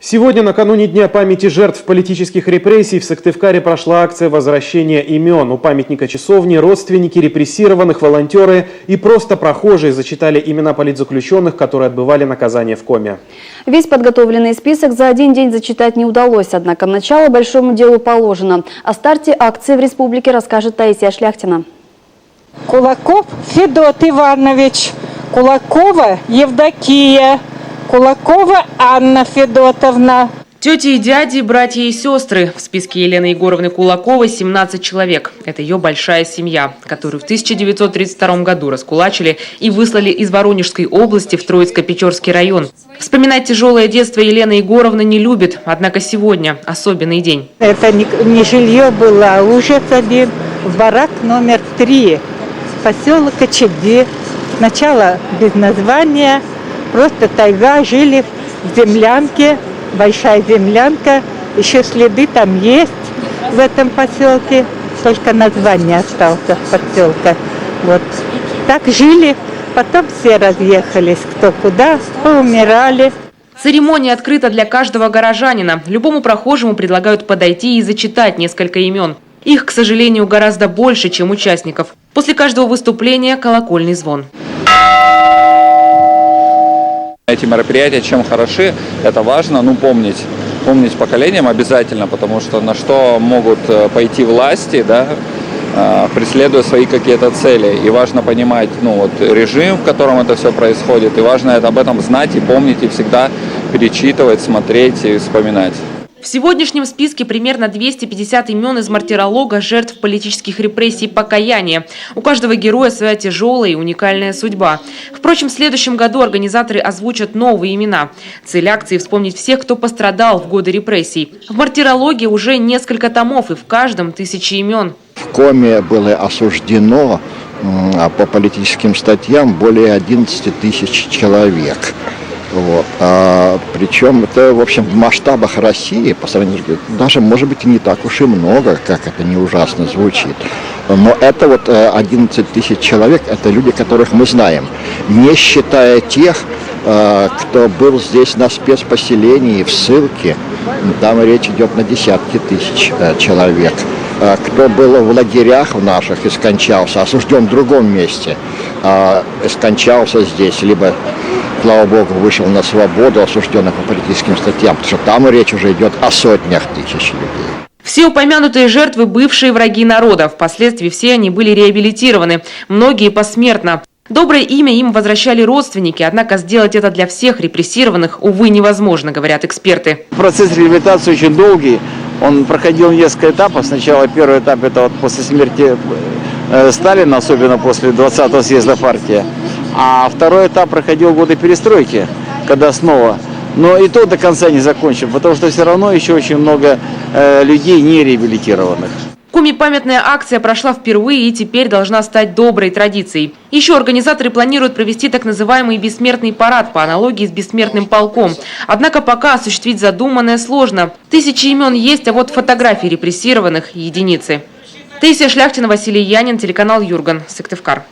Сегодня, накануне Дня памяти жертв политических репрессий, в Сыктывкаре прошла акция возвращения имен. У памятника часовни родственники репрессированных, волонтеры и просто прохожие зачитали имена политзаключенных, которые отбывали наказание в Коме. Весь подготовленный список за один день зачитать не удалось, однако начало большому делу положено. О старте акции в республике расскажет Таисия Шляхтина. Кулаков Федот Иванович, Кулакова Евдокия, Кулакова Анна Федотовна. Тети и дяди, братья и сестры. В списке Елены Егоровны Кулаковой 17 человек. Это ее большая семья, которую в 1932 году раскулачили и выслали из Воронежской области в Троицко-Печорский район. Вспоминать тяжелое детство Елена Егоровна не любит, однако сегодня особенный день. Это не жилье было, а ужас один. Барак номер 3, поселок Очаги. Сначала без названия, просто тайга, жили в землянке. Большая землянка, еще следы там есть в этом поселке, только название осталось поселка. Вот так жили, потом все разъехались, кто куда, поумирали. Церемония открыта для каждого горожанина. Любому прохожему предлагают подойти и зачитать несколько имен. Их, к сожалению, гораздо больше, чем участников. После каждого выступления колокольный звон. Эти мероприятия чем хороши, это важно, помнить поколениям обязательно, потому что на что могут пойти власти, да, преследуя свои какие-то цели. И важно понимать режим, в котором это все происходит, и важно об этом знать и помнить, и всегда перечитывать, смотреть и вспоминать. В сегодняшнем списке примерно 250 имен из мартиролога жертв политических репрессий «Покаяние». У каждого героя своя тяжелая и уникальная судьба. Впрочем, в следующем году организаторы озвучат новые имена. Цель акции – вспомнить всех, кто пострадал в годы репрессий. В мартирологии уже несколько томов, и в каждом 1000 имен. В Коме было осуждено по политическим статьям более 11 тысяч человек. Вот. Причем это, в общем, в масштабах России, по сравнению, даже, может быть, и не так уж и много, как это не ужасно звучит. Но это 11 тысяч человек, это люди, которых мы знаем, не считая тех, кто был здесь на спецпоселении, в ссылке, там речь идет на десятки тысяч человек. Кто был в лагерях в наших и скончался, осужден в другом месте, скончался здесь, либо, слава богу, вышел на свободу, осужденных по политическим статьям, потому что там речь уже идет о сотнях тысяч людей. Все упомянутые жертвы – бывшие враги народа. Впоследствии все они были реабилитированы, многие посмертно. Доброе имя им возвращали родственники, однако сделать это для всех репрессированных, увы, невозможно, говорят эксперты. Процесс реабилитации очень долгий. Он проходил несколько этапов. Сначала первый этап – это после смерти Сталина, особенно после 20-го съезда партии. А второй этап проходил в годы перестройки, когда снова. Но и то до конца не закончен, потому что все равно еще очень много людей не реабилитированных. В Коме памятная акция прошла впервые и теперь должна стать доброй традицией. Еще организаторы планируют провести так называемый бессмертный парад по аналогии с бессмертным полком. Однако пока осуществить задуманное сложно. 1000 имен есть, а вот фотографий репрессированных – единицы. Таисия Шляхтина, Василий Янин, телеканал Юрган, Сыктывкар.